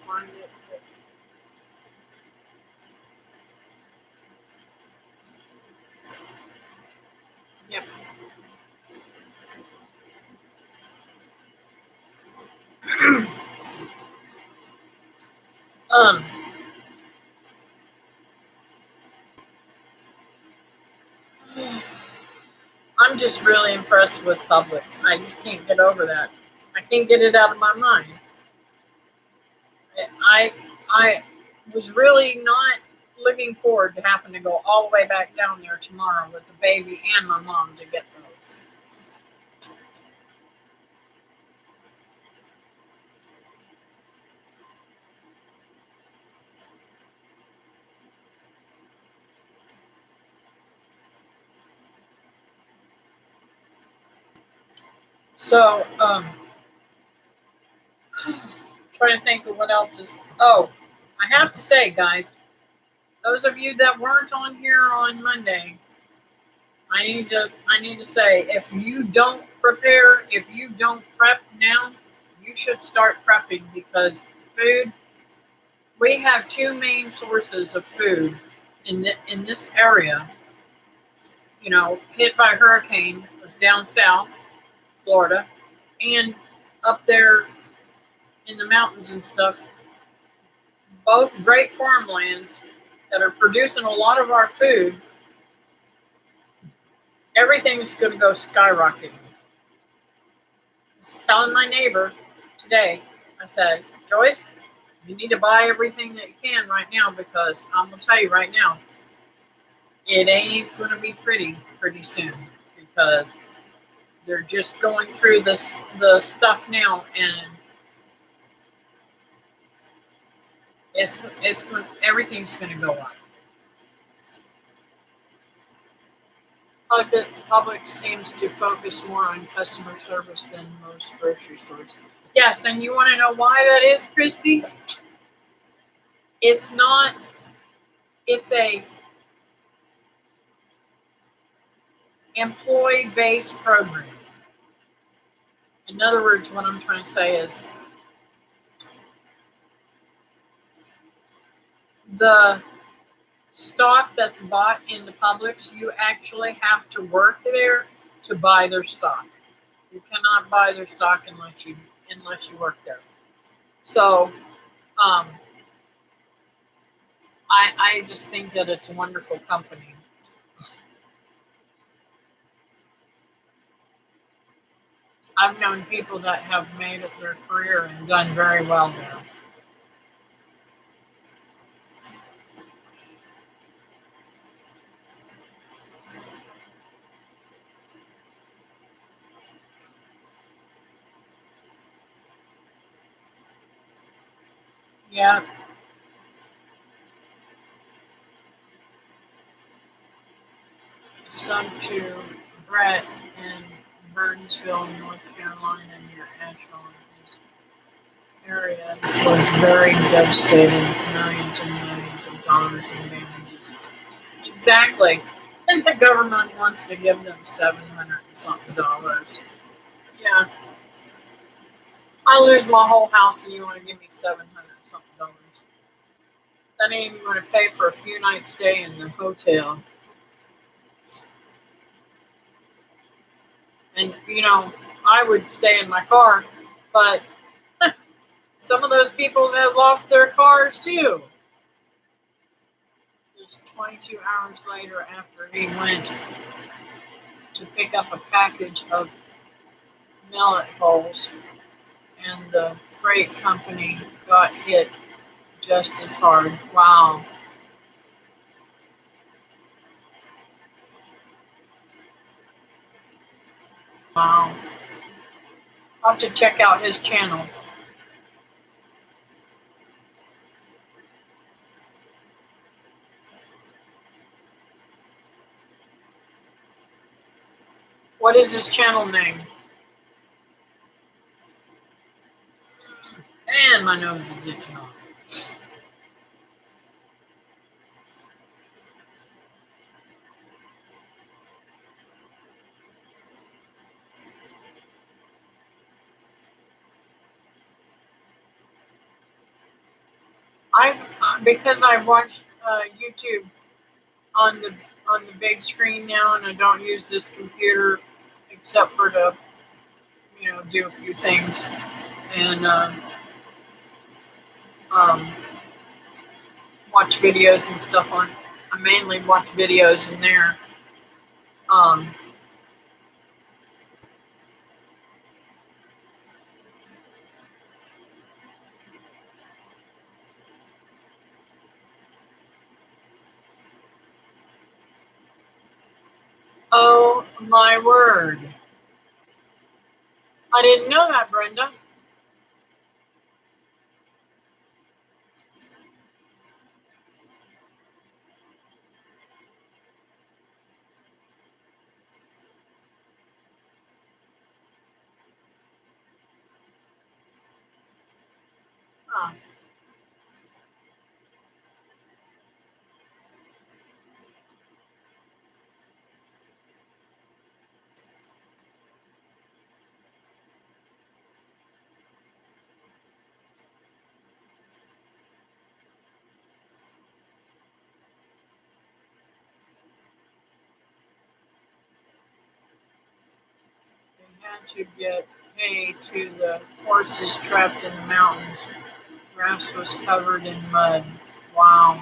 Speaker 1: find it. Yep. um, I'm just really impressed with Publix. I just can't get over that. I can't get it out of my mind. I was really not looking forward to having to go all the way back down there tomorrow with the baby and my mom to get those. So, trying to think of what else is. Oh, I have to say, guys, those of you that weren't on here on Monday, I need to say, if you don't prepare, if you don't prep now, you should start prepping because food. We have two main sources of food in this area. You know, hit by hurricane was down south, Florida, and up there in the mountains and stuff. Both great farmlands that are producing a lot of our food. Everything's going to go skyrocketing. I was telling my neighbor today, I said, Joyce, you need to buy everything that you can right now because I'm going to tell you right now, it ain't going to be pretty soon because they're just going through the stuff now and everything's going to go up. Public seems to focus more on customer service than most grocery stores. Yes, and you want to know why that is, Christy? It's not. It's a employee-based program. In other words, what I'm trying to say is the stock that's bought in the Publix, you actually have to work there to buy their stock. You cannot buy their stock unless you work there. So, I just think that it's a wonderful company. I've known people that have made it their career and done very well there. Yeah. Some to Brett in Burnsville, North Carolina, near Asheville. His area was very devastated, millions and millions of dollars in damages. Exactly. And the government wants to give them $700 and something. Yeah. I lose my whole house and you want to give me $700 and something. That ain't even going to pay for a few nights stay in the hotel. And, you know, I would stay in my car, but some of those people have lost their cars too. Just 22 hours later after he went to pick up a package of millet hulls, and the freight company got hit just as hard. Wow. Wow. I'll have to check out his channel. What is his channel name? And my nose is itching off. I've because I watch YouTube on the big screen now, and I don't use this computer except for to do a few things and um, watch videos and stuff on. I mainly watch videos in there. Um, oh my word! I didn't know that, Brenda. Huh. They had to get hay to the horses trapped in the mountains. Grass was covered in mud. Wow.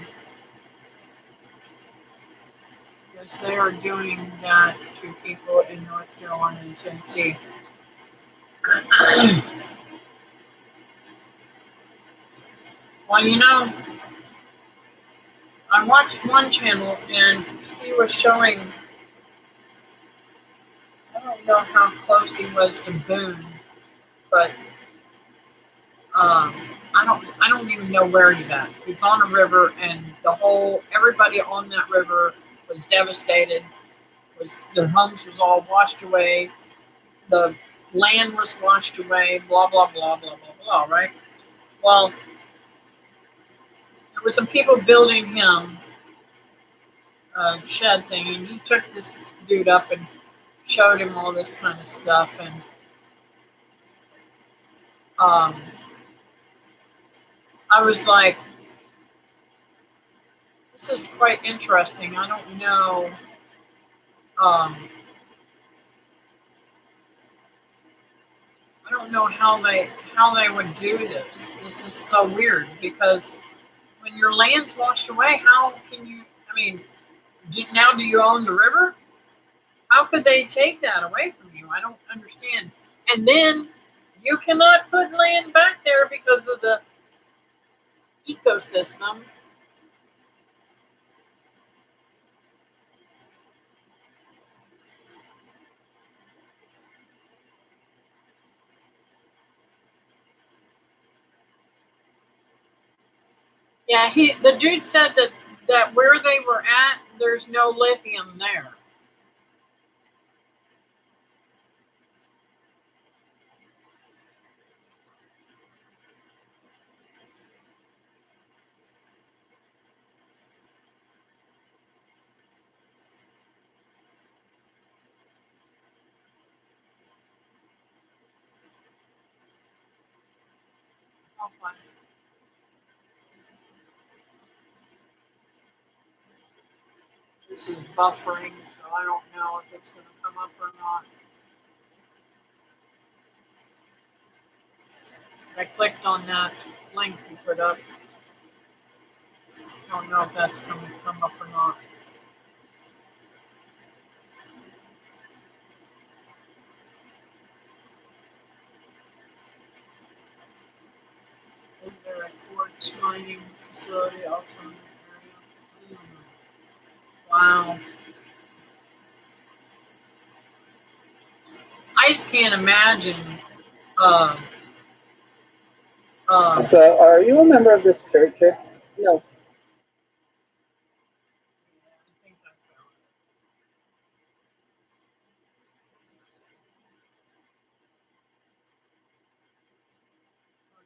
Speaker 1: Because they are doing that to people in North Carolina and Tennessee. Well, I watched one channel and he was showing, I don't know how close he was to Boone, but I don't even know where he's at. It's on a river, and everybody on that river was devastated. Their homes was all washed away, the land was washed away, blah blah blah blah blah blah. Right? Well, there were some people building him a shed thing, and he took this dude up and showed him all this kind of stuff, and I was like, this is quite interesting. I don't know. I don't know how they would do this. This is so weird because when your land's washed away, how can you? I mean, now do you own the river? How could they take that away from you? I don't understand. And then you cannot put land back there because of the ecosystem. Yeah, the dude said that where they were at, there's no lithium there. Okay. This is buffering, so I don't know if it's going to come up or not. I clicked on that link you put up. I don't know if that's going to come up or not. Is there a quartz mining facility also in the area? Wow. I just can't imagine.
Speaker 2: So, are you a member of this church here? No.
Speaker 1: I think I found it.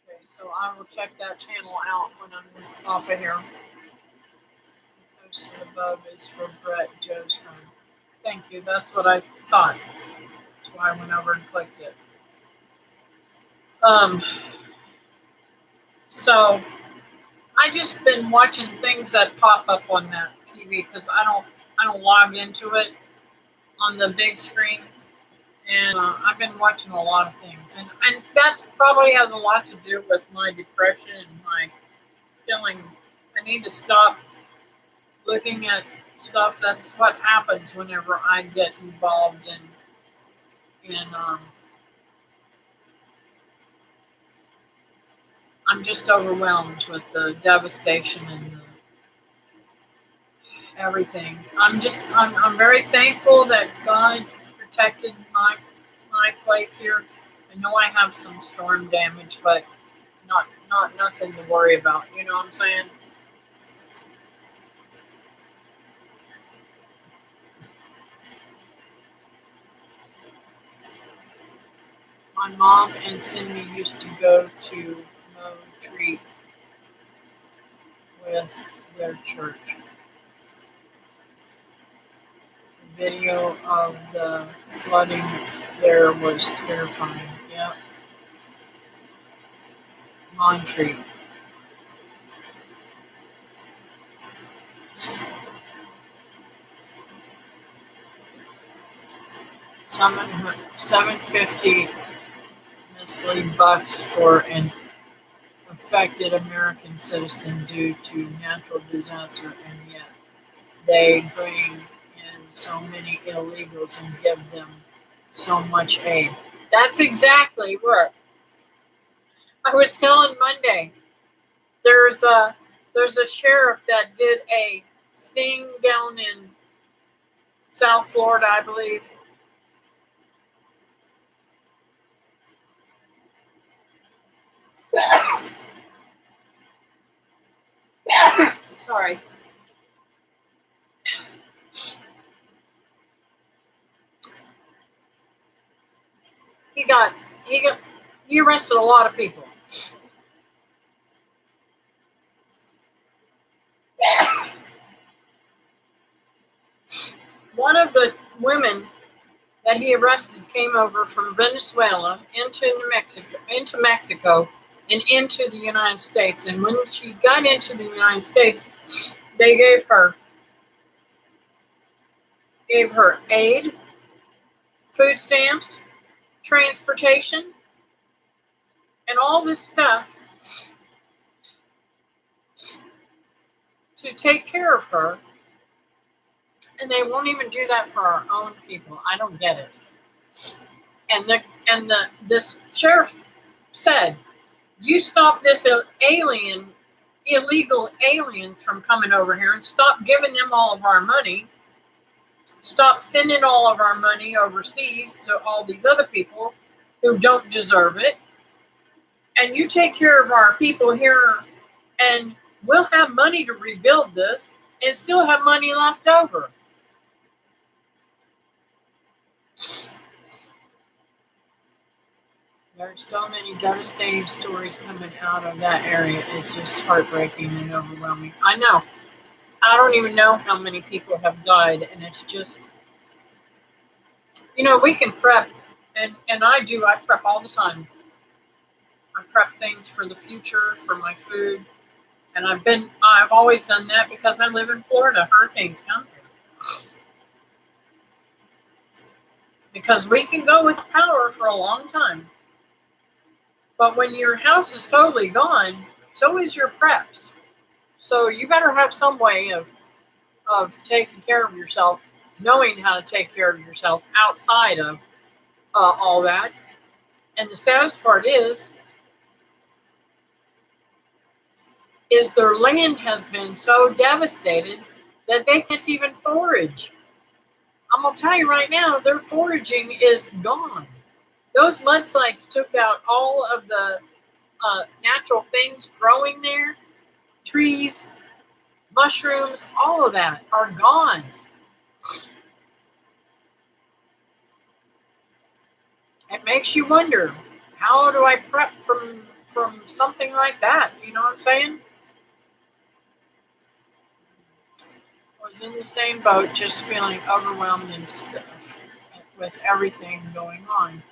Speaker 1: Okay, so I will check that channel out when I'm off of here. The post above is for Brett Joe's friend. Thank you. That's what I thought. That's why I went over and clicked it. So I just been watching things that pop up on that TV because I don't log into it on the big screen, and I've been watching a lot of things, and that probably has a lot to do with my depression and my feeling. I need to stop looking at stuff. That's what happens whenever I get involved in I'm just overwhelmed with the devastation and everything. I'm very thankful that God protected my place here. I know I have some storm damage, but not nothing to worry about. You know what I'm saying? My mom and Cindy used to go to Mo Treat with their church. The video of the flooding there was terrifying. Yep. Montreat. $750 Nestle bucks for an affected American citizen due to natural disaster, and yet they bring in so many illegals and give them so much aid. That's exactly what I was telling Monday. There's a sheriff that did a sting down in South Florida, I believe. Sorry. He arrested a lot of people. One of the women that he arrested came over from Venezuela into Mexico, and into the United States. And when she got into the United States, they gave her aid, food stamps, transportation, and all this stuff to take care of her. And they won't even do that for our own people. I don't get it. And this sheriff said, "You stop this illegal aliens from coming over here, and stop giving them all of our money. Stop sending all of our money overseas to all these other people who don't deserve it. And you take care of our people here, and we'll have money to rebuild this and still have money left over." There's so many devastating stories coming out of that area. It's just heartbreaking and overwhelming. I know. I don't even know how many people have died, and it's just, we can prep, and I prep all the time. I prep things for the future, for my food, and I've always done that because I live in Florida. Hurricanes come here. Because we can go with power for a long time. But when your house is totally gone, so is your preps. So you better have some way of taking care of yourself, knowing how to take care of yourself outside of all that. And the saddest part is their land has been so devastated that they can't even forage. I'm going to tell you right now, their foraging is gone. Those mudslides took out all of the natural things growing there. Trees, mushrooms, all of that are gone. It makes you wonder, how do I prep from something like that? You know what I'm saying? I was in the same boat, just feeling overwhelmed and stuff with everything going on,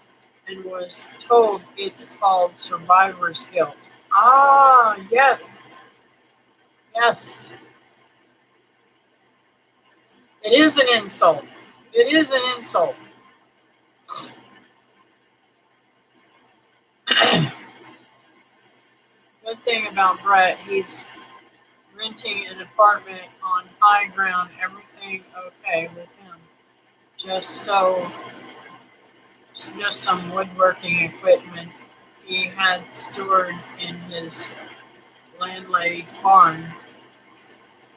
Speaker 1: and was told it's called survivor's guilt. Ah, yes. Yes, it is an insult. It is an insult. Good thing about Brett, he's renting an apartment on high ground. Everything okay with him. Just some woodworking equipment he had stored in his landlady's barn,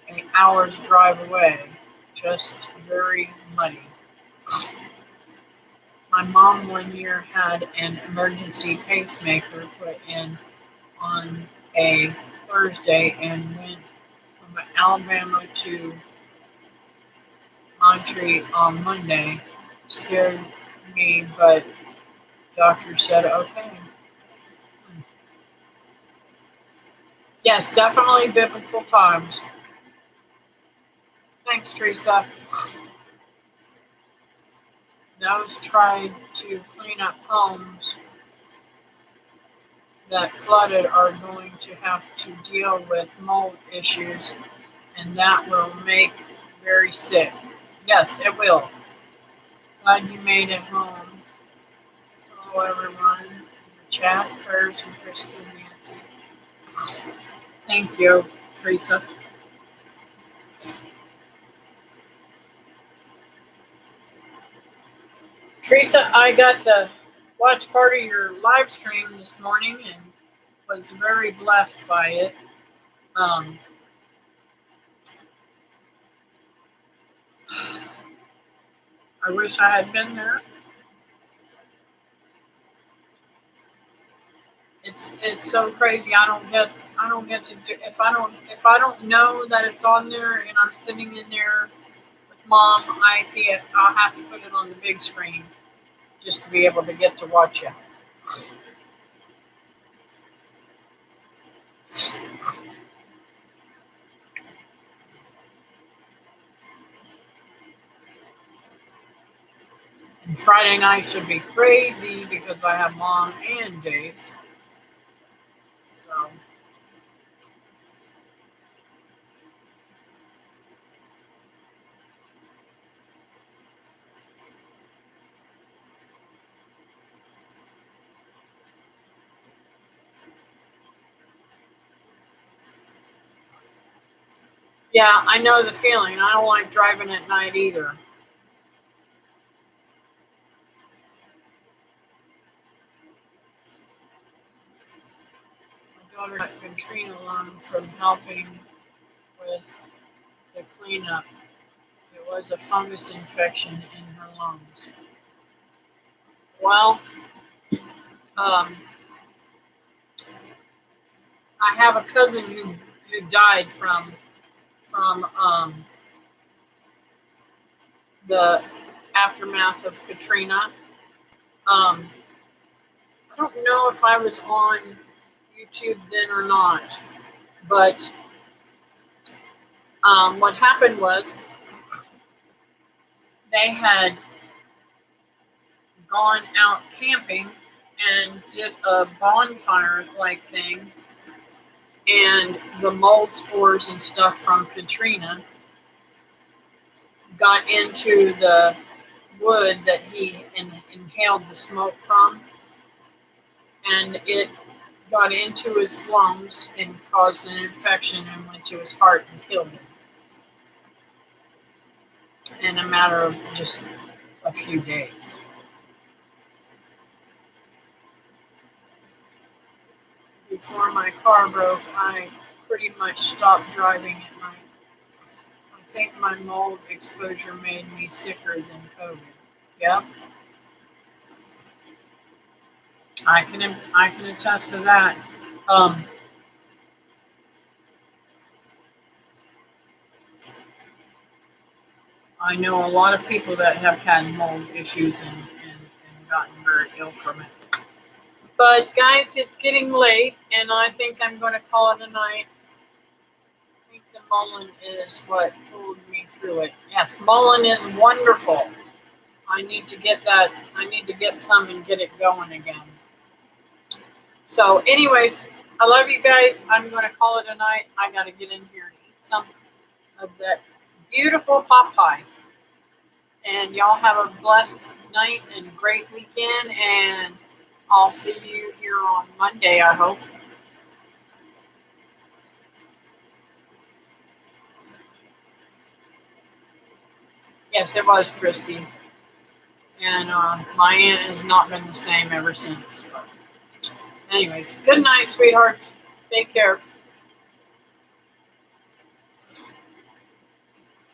Speaker 1: an hour's drive away. Just very muddy. My mom one year had an emergency pacemaker put in on a Thursday and went from Alabama to Montreal on Monday. Scared me, but doctor said okay. Yes, definitely biblical times. Thanks, Teresa. Those tried to clean up homes that flooded are going to have to deal with mold issues, and that will make very sick. Yes, it will. Glad you made it home. Hello, everyone. In the chat, prayers and Christy and Nancy. Thank you, Teresa. Teresa, I got to watch part of your live stream this morning and was very blessed by it. I wish I had been there. It's so crazy. I don't get to do if I don't know that it's on there and I'm sitting in there with mom. I'll have to put it on the big screen just to be able to get to watch it. And Friday night should be crazy because I have mom and Jace. So. Yeah, I know the feeling. I don't like driving at night either. My daughter got Katrina alone from helping with the cleanup. It was a fungus infection in her lungs. Well, I have a cousin who died from the aftermath of Katrina. I don't know if I was on YouTube then or not, but what happened was they had gone out camping and did a bonfire-like thing, and the mold spores and stuff from Katrina got into the wood that he inhaled the smoke from, and it got into his lungs and caused an infection and went to his heart and killed him in a matter of just a few days. Before my car broke, I pretty much stopped driving at night. I think my mold exposure made me sicker than COVID. Yep. I can attest to that. I know a lot of people that have had mold issues and gotten very ill from it. But guys, it's getting late, and I think I'm going to call it a night. I think the mullein is what pulled me through it. Yes, mullein is wonderful. I need to get that. I need to get some and get it going again. So anyways, I love you guys. I'm going to call it a night. I got to get in here and eat some of that beautiful pot pie. And y'all have a blessed night and great weekend. And I'll see you here on Monday, I hope. Yes, it was Christy. And my aunt has not been the same ever since. But anyways, good night, sweethearts. Take care.